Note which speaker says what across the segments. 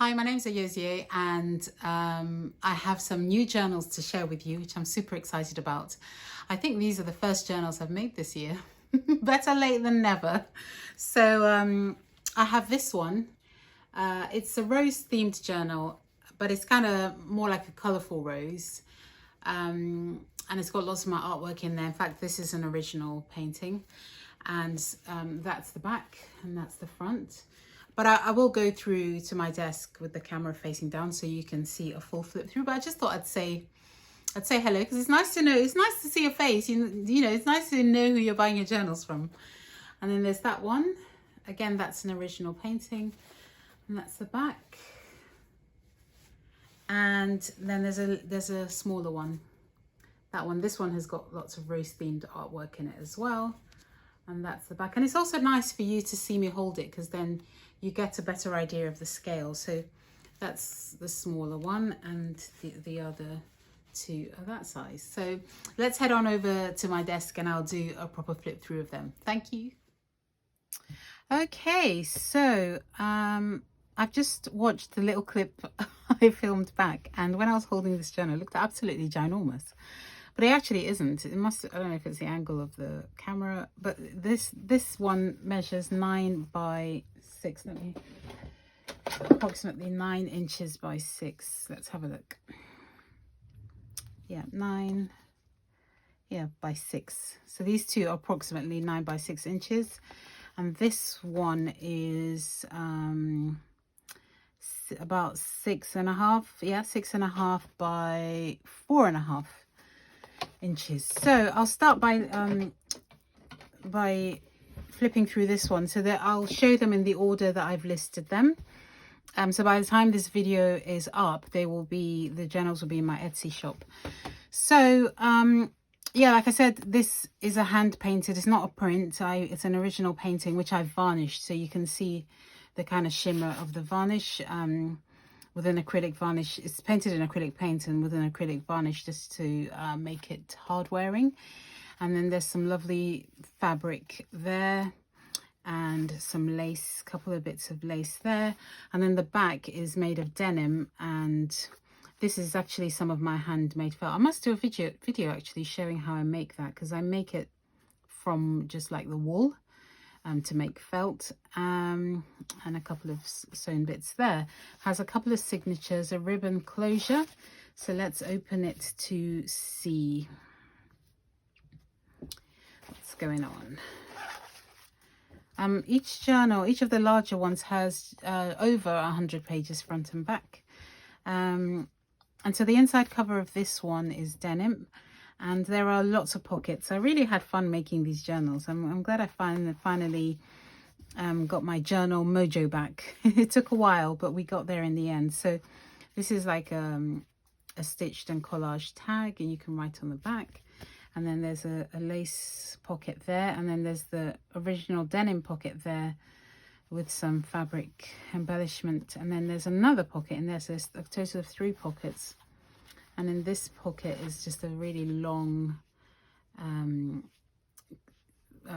Speaker 1: Hi, my name is Ayozie, and I have some new journals to share with you, which I'm super excited about. I think these are the first journals I've made this year. Better late than never. So I have this one. It's a rose themed journal, but it's kind of more like a colorful rose. And it's got lots of my artwork in there. In fact, this is an original painting, and that's the back and that's the front. But I will go through to my desk with the camera facing down so you can see a full flip through. But I just thought I'd say hello, because it's nice to know. It's nice to see your face. You know, it's nice to know who you're buying your journals from. And then there's that one. Again, that's an original painting, and that's the back. And then there's a smaller one. That one. This one has got lots of rose themed artwork in it as well. And that's the back. And it's also nice for you to see me hold it, because then you get a better idea of the scale. So that's the smaller one, and the other two are that size. So let's head on over to my desk and I'll do a proper flip through of them. Thank you. Okay, so I've just watched the little clip I filmed back, and when I was holding this journal, it looked absolutely ginormous. But it actually isn't. It must, I don't know if it's the angle of the camera, but this one measures 9 by 6. Let me, approximately 9 inches by 6. Let's have a look. Yeah, 9, yeah, by 6. So these two are approximately 9 by 6 inches. And this one is about 6.5. Yeah, 6.5 by 4.5 inches. So I'll start by flipping through this one so that I'll show them in the order that I've listed them. So by the time this video is up, the journals will be in my Etsy shop. So yeah, like I said, this is a hand painted. It's not a print. It's an original painting which I've varnished, so you can see the kind of shimmer of the varnish. With an acrylic varnish. It's painted in acrylic paint and with an acrylic varnish just to make it hard wearing. And then there's some lovely fabric there and some lace, couple of bits of lace there. And then the back is made of denim, and this is actually some of my handmade felt. I must do a video actually showing how I make that, because I make it from just like the wool. To make felt, and a couple of sewn bits there. Has a couple of signatures, a ribbon closure. So let's open it to see what's going on. Each journal, each of the larger ones, has over 100 pages front and back. And so the inside cover of this one is denim. And there are lots of pockets. I really had fun making these journals. I'm glad I finally got my journal mojo back. It took a while, but we got there in the end. So this is like a stitched and collaged tag, and you can write on the back. And then there's a lace pocket there. And then there's the original denim pocket there with some fabric embellishment. And then there's another pocket in there. So there's a total of 3 pockets. And in this pocket is just a really long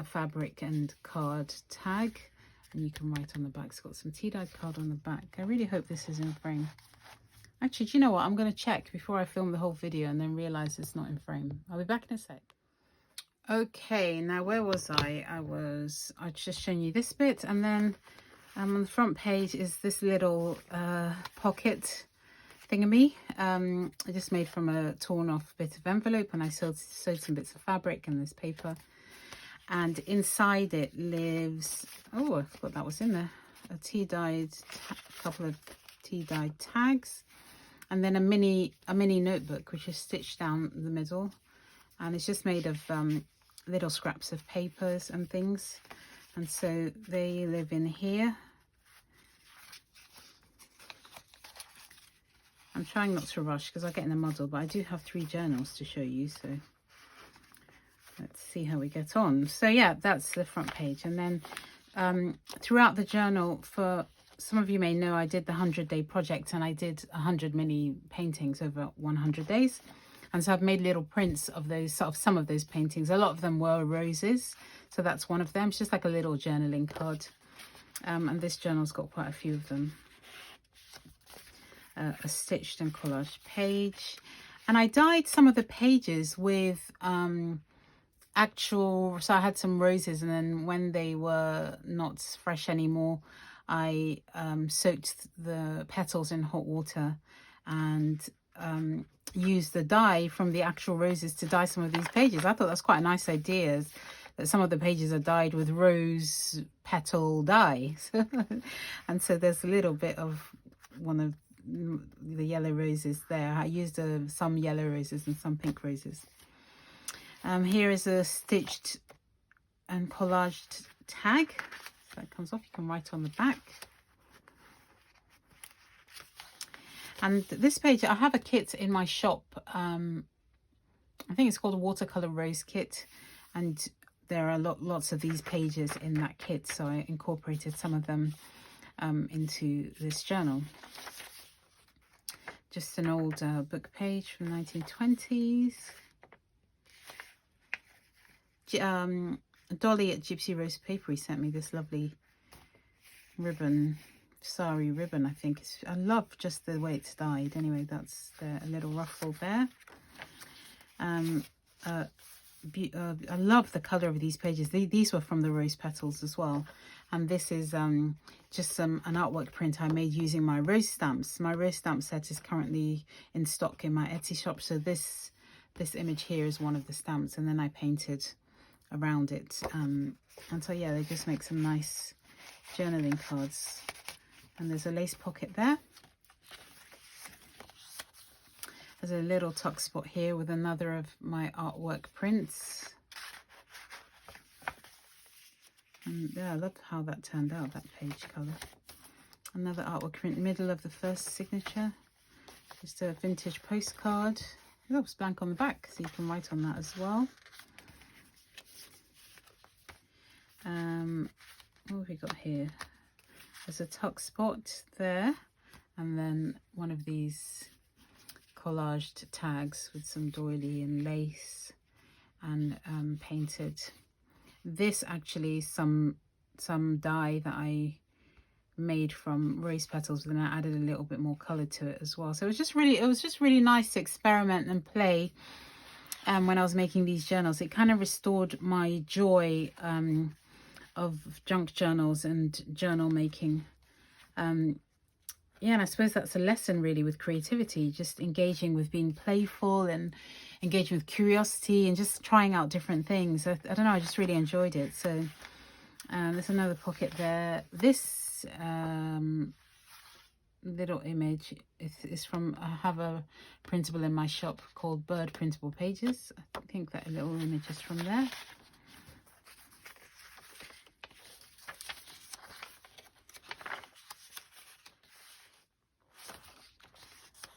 Speaker 1: fabric and card tag. And you can write on the back. It's got some tea-dyed card on the back. I really hope this is in frame. Actually, do you know what? I'm going to check before I film the whole video and then realise it's not in frame. I'll be back in a sec. Okay, now where was I? I'd just shown you this bit. And then on the front page is this little pocket thingammy. I just made from a torn off bit of envelope, and I sewed some bits of fabric and this paper, and inside it lives, oh, I forgot that was in there, a couple of tea-dyed tags, and then a mini notebook which is stitched down the middle, and it's just made of little scraps of papers and things, and so they live in here. I'm trying not to rush because I get in a muddle, but I do have 3 journals to show you, so let's see how we get on. So yeah, that's the front page. And then throughout the journal, for some of you may know, I did the 100-day project, and I did 100 mini paintings over 100 days. And so I've made little prints of those, of some of those paintings. A lot of them were roses, so that's one of them. It's just like a little journaling card. And this journal's got quite a few of them. a stitched and collaged page. And I dyed some of the pages with actual, so I had some roses, and then when they were not fresh anymore, I soaked the petals in hot water and used the dye from the actual roses to dye some of these pages. I thought that's quite a nice idea, that some of the pages are dyed with rose petal dye. And so there's a little bit of one of the yellow roses there. I used some yellow roses and some pink roses. Here is a stitched and collaged tag. So that comes off, you can write on the back. And this page, I have a kit in my shop. I think it's called a watercolor rose kit, and there are lots of these pages in that kit, so I incorporated some of them into this journal. Just an old book page from the 1920s. Dolly at Gypsy Rose Papery sent me this lovely ribbon, sari ribbon, I think. I love just the way it's dyed. Anyway, that's a little ruffle there. I love the colour of these pages. These were from the rose petals as well. And this is just an artwork print I made using my rose stamps. My rose stamp set is currently in stock in my Etsy shop. So this image here is one of the stamps, and then I painted around it. And so yeah, they just make some nice journaling cards. And there's a lace pocket there. There's a little tuck spot here with another of my artwork prints. And yeah, I love how that turned out, that page colour. Another artwork print, middle of the first signature. Just a vintage postcard. It looks blank on the back, so you can write on that as well. What have we got here? There's a tuck spot there, and then one of these collaged tags with some doily and lace, and painted. This actually some dye that I made from rose petals, and then I added a little bit more color to it as well. So it was just really nice to experiment and play. When I was making these journals, it kind of restored my joy of junk journals and journal making. Yeah, and I suppose that's a lesson really with creativity, just engaging with being playful and engaging with curiosity and just trying out different things. I don't know, I just really enjoyed it. So there's another pocket there. This little image is from, I have a printable in my shop called Bird Printable Pages. I think that little image is from there.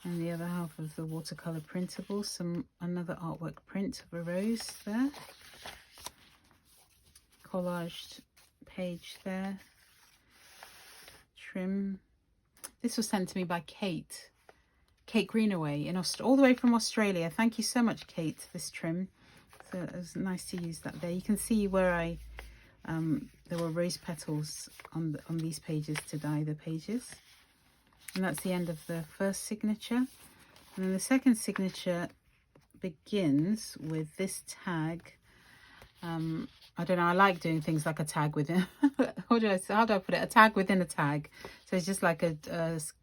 Speaker 1: And the other half of the watercolor printable, another artwork print of a rose there. Collaged page there. Trim. This was sent to me by Kate Greenaway all the way from Australia. Thank you so much, Kate, this trim. So it was nice to use that there. You can see where there were rose petals on these pages to dye the pages. And that's the end of the first signature. And then the second signature begins with this tag. I don't know, I like doing things like a tag within, how do I put it? A tag within a tag. So it's just like a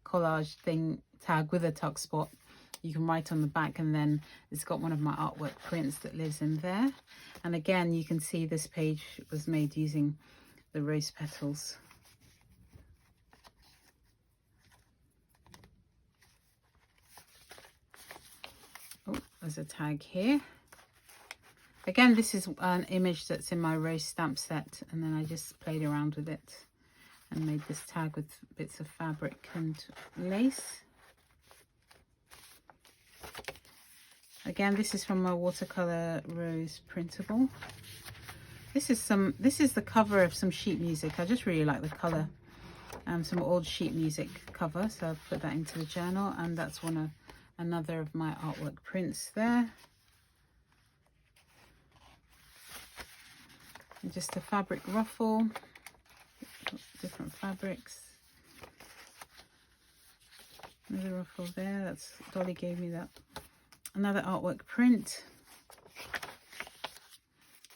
Speaker 1: collage thing, tag with a tuck spot. You can write on the back, and then it's got one of my artwork prints that lives in there. And again, you can see this page was made using the rose petals. Oh, there's a tag here. Again, this is an image that's in my rose stamp set, and then I just played around with it and made this tag with bits of fabric and lace. Again, this is from my watercolor rose printable. This is the cover of some sheet music. I just really like the color. Some old sheet music cover, so I've put that into the journal, and that's another of my artwork prints there. And just a fabric ruffle, different fabrics. Another ruffle there. That's Dolly gave me that. Another artwork print.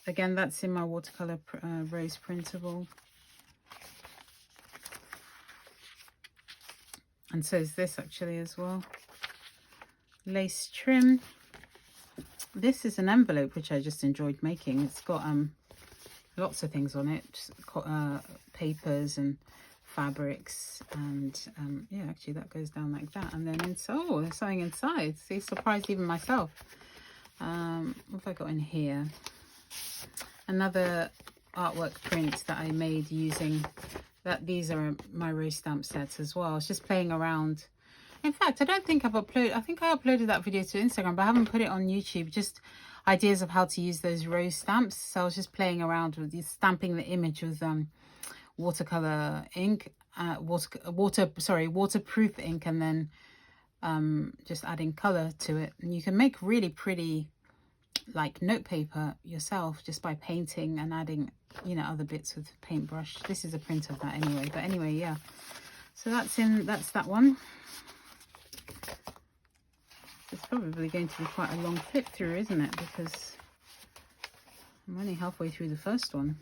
Speaker 1: Again, that's in my watercolor rose printable. And so is this actually as well. Lace trim. This is an envelope which I just enjoyed making. It's got lots of things on it, papers and fabrics, and yeah, actually that goes down like that. And then inside, oh, there's something inside. See, surprised even myself. What have I got in here? Another artwork print that I made using that. These are my rose stamp sets as well. I was just playing around. In fact, I don't think I've uploaded, I think I uploaded that video to Instagram, but I haven't put it on YouTube. Just ideas of how to use those rose stamps. So I was just playing around with stamping the image with watercolor ink, waterproof ink, and then just adding color to it. And you can make really pretty like note paper yourself just by painting and adding, you know, other bits with paintbrush. This is a print of that anyway, but anyway, yeah. So that's that one. It's probably going to be quite a long flip through, isn't it? Because I'm only halfway through the first one.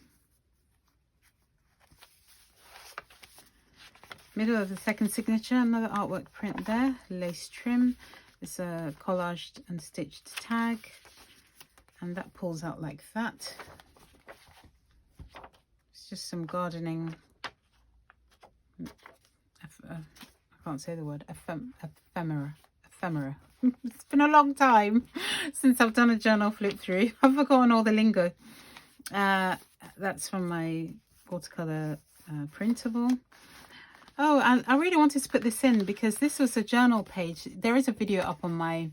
Speaker 1: Middle of the second signature, another artwork print there, lace trim. It's a collaged and stitched tag, and that pulls out like that. It's just some gardening, I can't say the word, ephemera. It's been a long time since I've done a journal flip through. I've forgotten all the lingo. That's from my watercolor printable. Oh, and I really wanted to put this in because this was a journal page. There is a video up on my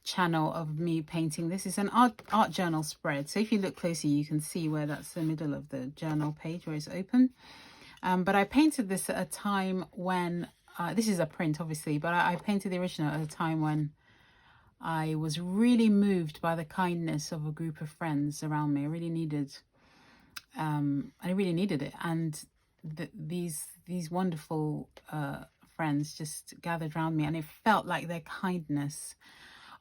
Speaker 1: channel of me painting. This is an art journal spread. So if you look closely, you can see where that's the middle of the journal page where it's open. But I painted this at a time when, this is a print obviously, but I painted the original at a time when I was really moved by the kindness of a group of friends around me. I really needed it. And these wonderful friends just gathered around me, and it felt like their kindness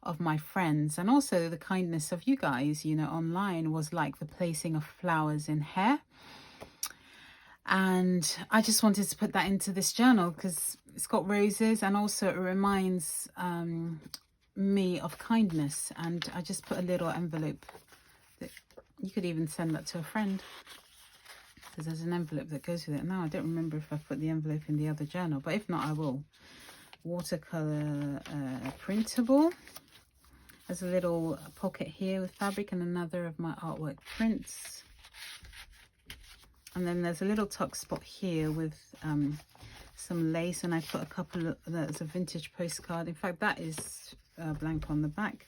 Speaker 1: of my friends and also the kindness of you guys, you know, online was like the placing of flowers in hair. And I just wanted to put that into this journal because it's got roses, and also it reminds me of kindness. And I just put a little envelope that you could even send that to a friend, because there's an envelope that goes with it. Now I don't remember if I put the envelope in the other journal, but if not, I will. Watercolor printable. There's a little pocket here with fabric and another of my artwork prints. And then there's a little tuck spot here with some lace, and I put a couple of, there's a vintage postcard. In fact, that is blank on the back,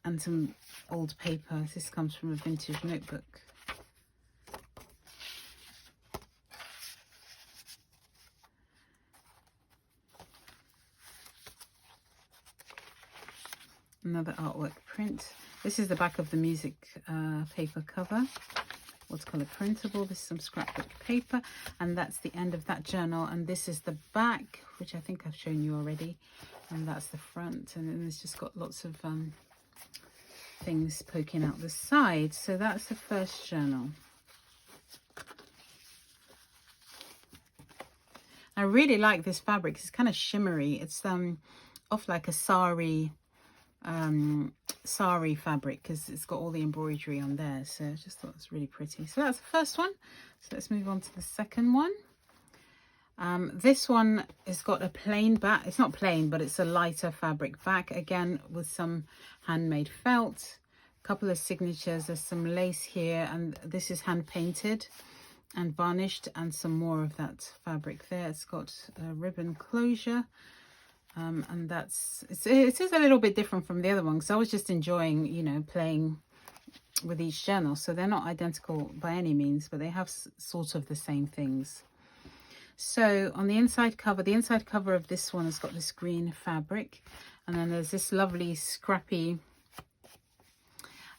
Speaker 1: and some old paper. This comes from a vintage notebook. Another artwork print. This is the back of the music paper cover. Watercolor printable. This is some scrapbook paper, and that's the end of that journal. And this is the back, which I think I've shown you already, and that's the front. And then it's just got lots of things poking out the side. So that's the first journal. I really like this fabric. It's kind of shimmery. It's off like a sari fabric, because it's got all the embroidery on there. So I just thought it was really pretty. So that's the first one. So let's move on to the second one. This one has got a plain back. It's not plain, but it's a lighter fabric back, again with some handmade felt, a couple of signatures. There's some lace here, and this is hand painted and varnished, and some more of that fabric there. It's got a ribbon closure. And it is a little bit different from the other one, because I was just enjoying, you know, playing with each journal. So they're not identical by any means, but they have sort of the same things. So on the inside cover of this one has got this green fabric, and then there's this lovely scrappy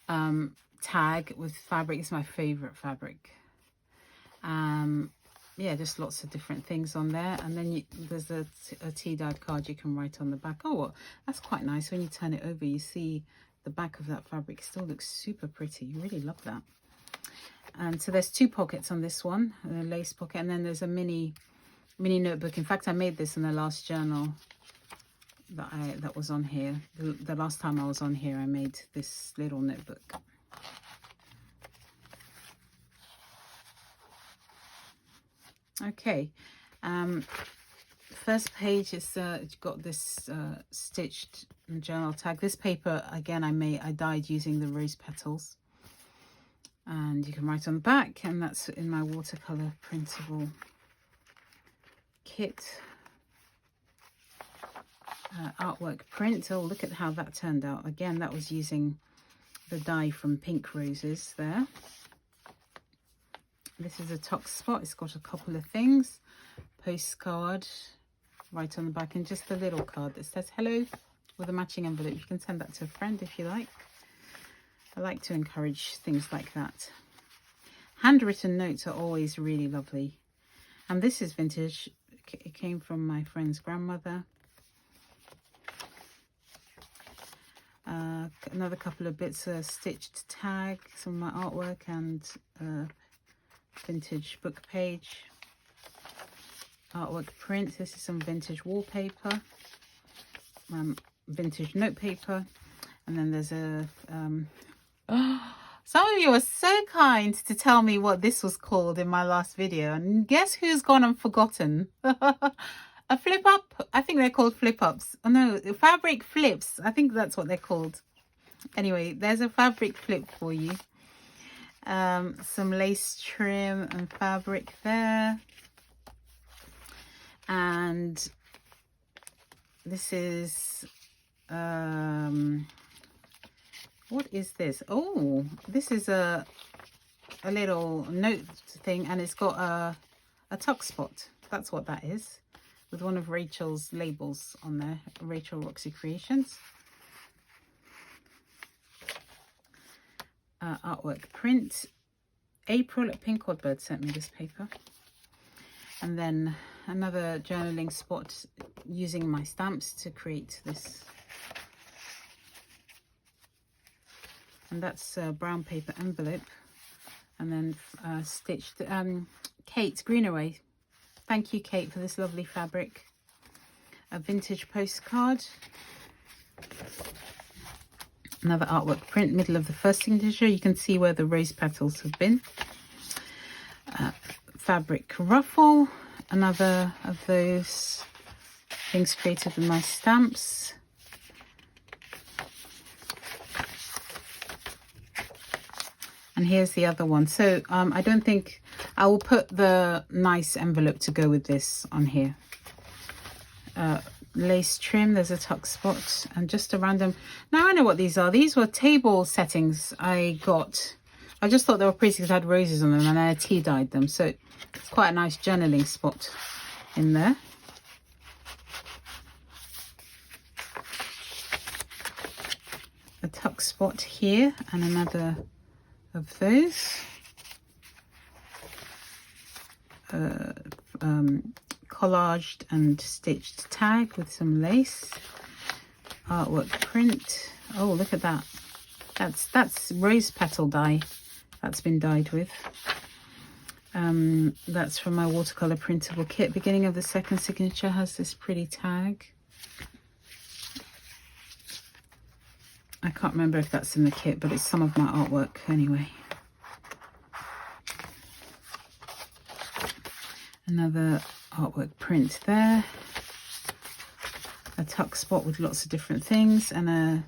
Speaker 1: tag with fabric. It's my favorite fabric. yeah, just lots of different things on there. And then there's a tea dyed card you can write on the back. Oh, well, that's quite nice. When you turn it over, you see the back of that fabric. Still looks super pretty. You really love that. And so there's 2 pockets on this one, a lace pocket, and then there's a mini notebook. In fact, I made this in the last journal that was on here. The last time I was on here, I made this little notebook. Okay, first page is got this stitched journal tag. This paper again I dyed using the rose petals, and you can write on the back, and that's in my watercolor printable kit. Artwork print. Oh, look at how that turned out. Again, that was using the dye from Pink Roses there. This is a tuck spot. It's got a couple of things. Postcard right on the back, and just a little card that says hello with a matching envelope. You can send that to a friend if you like. I like to encourage things like that. Handwritten notes are always really lovely. And this is vintage. It came from my friend's grandmother. Another couple of bits of stitched tag, some of my artwork, and vintage book page. Artwork print. This is some vintage wallpaper, vintage notepaper, and then there's a some of you are so kind to tell me what this was called in my last video, and guess who's gone and forgotten? A flip up. I think they're called flip ups. Oh no, fabric flips. I think that's what they're called. Anyway, there's a fabric flip for you. Some lace trim and fabric there. And this is what is this? Oh, this is a little note thing, and it's got a tuck spot. That's what that is, with one of Rachel's labels on there, Rachel Roxy Creations. Artwork print. April at Pink Odd Bird sent me this paper. And then another journaling spot using my stamps to create this. And that's a brown paper envelope. And then stitched. Kate Greenaway. Thank you, Kate, for this lovely fabric. A vintage postcard. Another artwork print, middle of the first signature. You can see where the rose petals have been. Fabric ruffle. Another of those things created with my stamps. And here's the other one. So I don't think I will put the nice envelope to go with this on here. Lace trim, there's a tuck spot, and just a random. Now I know what these are. These were table settings I got. I just thought they were pretty because it had roses on them, and I tea dyed them. So it's quite a nice journaling spot in there. A tuck spot here, and another of those. Collaged and stitched tag with some lace. Artwork print. Oh, look at that. That's rose petal dye that's been dyed with. That's from my watercolor printable kit. Beginning of the second signature has this pretty tag. I can't remember if that's in the kit, but it's some of my artwork anyway. Another artwork print there. A tuck spot with lots of different things, and a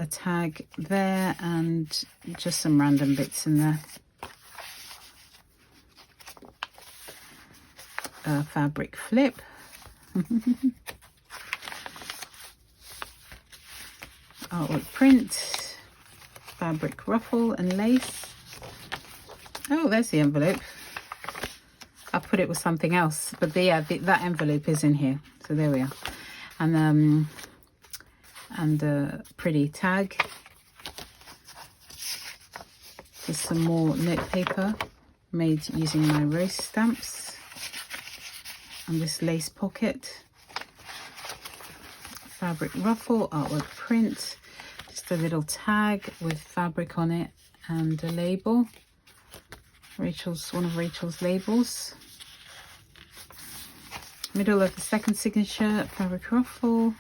Speaker 1: tag there, and just some random bits in there. Fabric flip. Artwork print. Fabric ruffle and lace. Oh, there's the envelope. I put it with something else, but that envelope is in here. So there we are. And a pretty tag. Just some more note paper made using my rose stamps. and this lace pocket. Fabric ruffle, artwork print, just a little tag with fabric on it and a label. One of Rachel's labels. Middle of the second signature, fabric ruffle.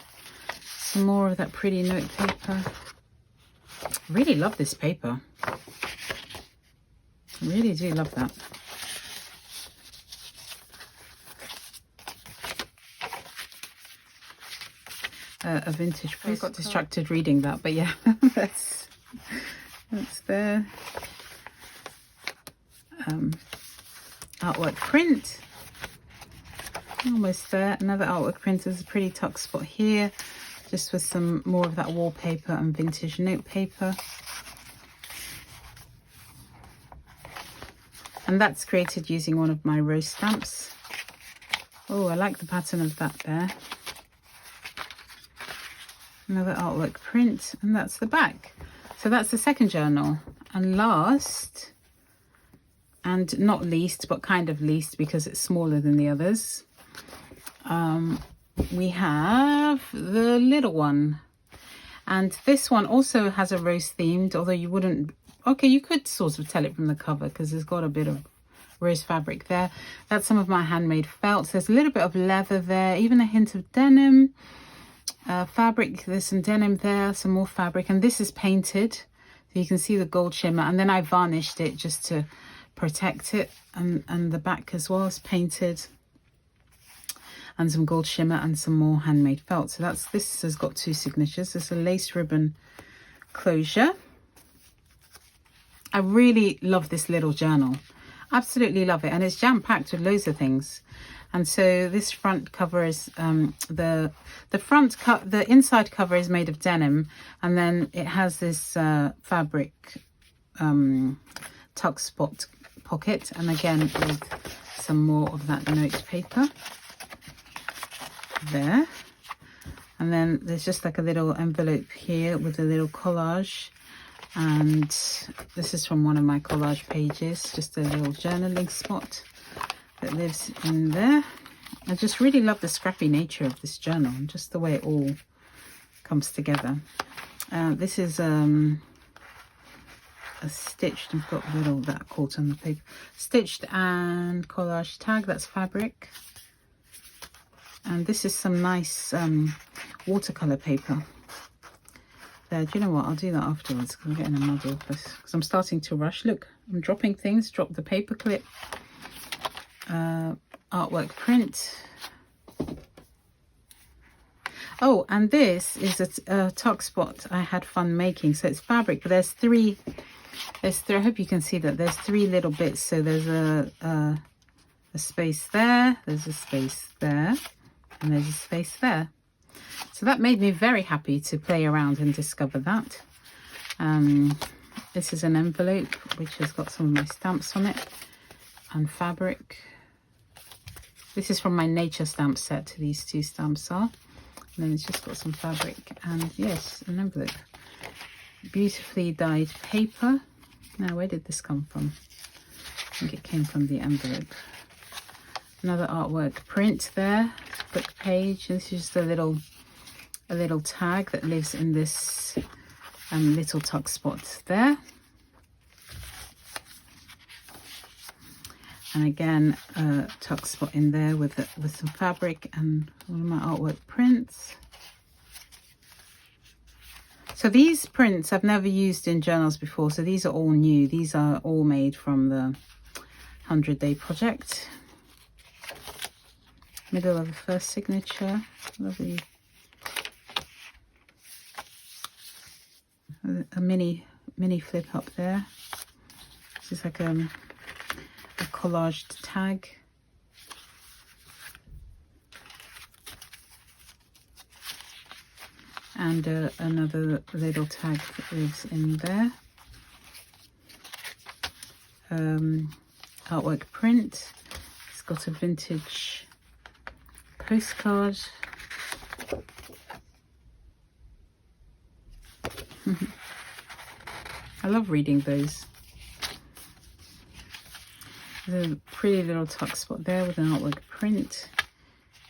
Speaker 1: Some more of that pretty note paper. Really love this paper. I really do love that. A vintage post. I got distracted reading that, but yeah, that's there. Artwork print. Almost there. Another artwork print. There's a pretty tuck spot here, just with some more of that wallpaper and vintage note paper. And that's created using one of my rose stamps. Oh, I like the pattern of that there. Another artwork print, and that's the back. So that's the second journal. And last, and not least, but kind of least because it's smaller than the others, we have the little one. And this one also has a rose themed, although you wouldn't, okay, you could sort of tell it from the cover because it's got a bit of rose fabric there. That's some of my handmade felts. There's a little bit of leather there, even a hint of denim. Fabric, there's some denim there, some more fabric, and this is painted, so you can see the gold shimmer, and then I varnished it just to protect it, and the back as well is painted, and some gold shimmer and some more handmade felt. So this has got two signatures. It's a lace ribbon closure. I really love this little journal, absolutely love it, and it's jam-packed with loads of things. And so this front cover is the inside cover is made of denim, and then it has this fabric tuck spot pocket, and again with some more of that note paper there. And then there's just like a little envelope here with a little collage, and this is from one of my collage pages, just a little journaling spot that lives in there. I just really love the scrappy nature of this journal and just the way it all comes together. This is a stitched, I've got a little that caught on the paper, stitched and collage tag, that's fabric. And this is some nice watercolor paper there. Do you know what, I'll do that afterwards because I'm getting a muddle of this because I'm starting to rush. Look, I'm dropping things, drop the paper clip. Artwork print. Oh, and this is a tuck spot I had fun making. So it's fabric, but there's three, I hope you can see that there's three little bits. So there's a space there, there's a space there, and there's a space there. So that made me very happy to play around and discover that. This is an envelope which has got some of my stamps on it and fabric. This is from my nature stamp set, these two stamps are. And then it's just got some fabric and yes, an envelope. Beautifully dyed paper. Now, where did this come from? I think it came from the envelope. Another artwork print there, book page. This is just a little tag that lives in this little tuck spot there. And again, a tuck spot in there with some fabric and one of my artwork prints. So these prints I've never used in journals before, so these are all new. These are all made from the 100-day project. Middle of the first signature, lovely. A mini flip up there. This is like a collaged tag. And another little tag that lives in there. Artwork print. It's got a vintage postcard. I love reading those. There's a pretty little tuck spot there with an artwork print.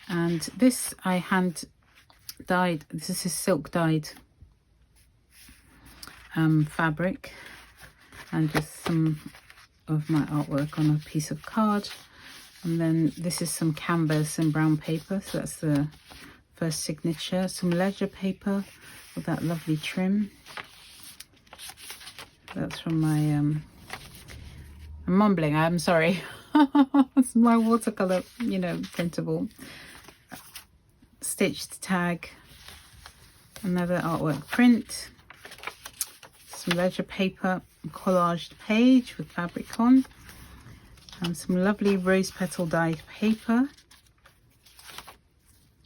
Speaker 1: And this I hand dyed. This is silk dyed fabric, and just some of my artwork on a piece of card. And then this is some canvas and brown paper, so that's the first signature. Some ledger paper with that lovely trim. That's from my I'm mumbling, I'm sorry. It's my watercolor, you know, printable. Stitched tag, another artwork print, some ledger paper, collaged page with fabric on, and some lovely rose petal dyed paper,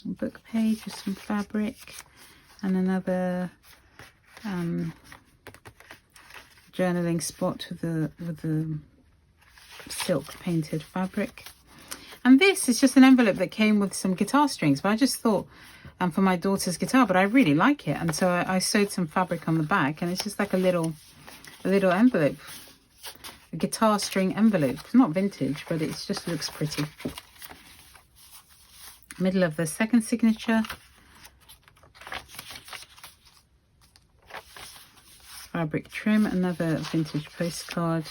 Speaker 1: a book page with some fabric, and another journaling spot with the silk painted fabric. And this is just an envelope that came with some guitar strings, but I just thought for my daughter's guitar, but I really like it, and so I sewed some fabric on the back, and it's just like a little envelope, a guitar string envelope. It's not vintage, but it just looks pretty. Middle of the second signature, fabric trim, another vintage postcard,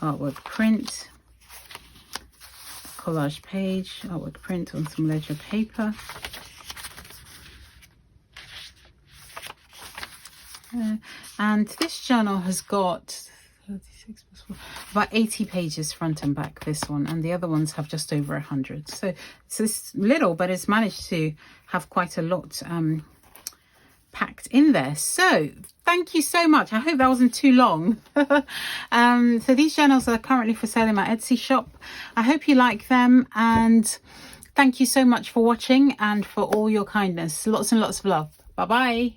Speaker 1: artwork print, collage page, artwork print on some ledger paper. And this journal has got 36 plus 4, about 80 pages front and back, this one, and the other ones have just over 100. So it's little, but it's managed to have quite a lot packed in there. So thank you so much. I hope that wasn't too long. So these journals are currently for sale in my Etsy shop. I hope you like them, and thank you so much for watching and for all your kindness. Lots and lots of love. Bye bye.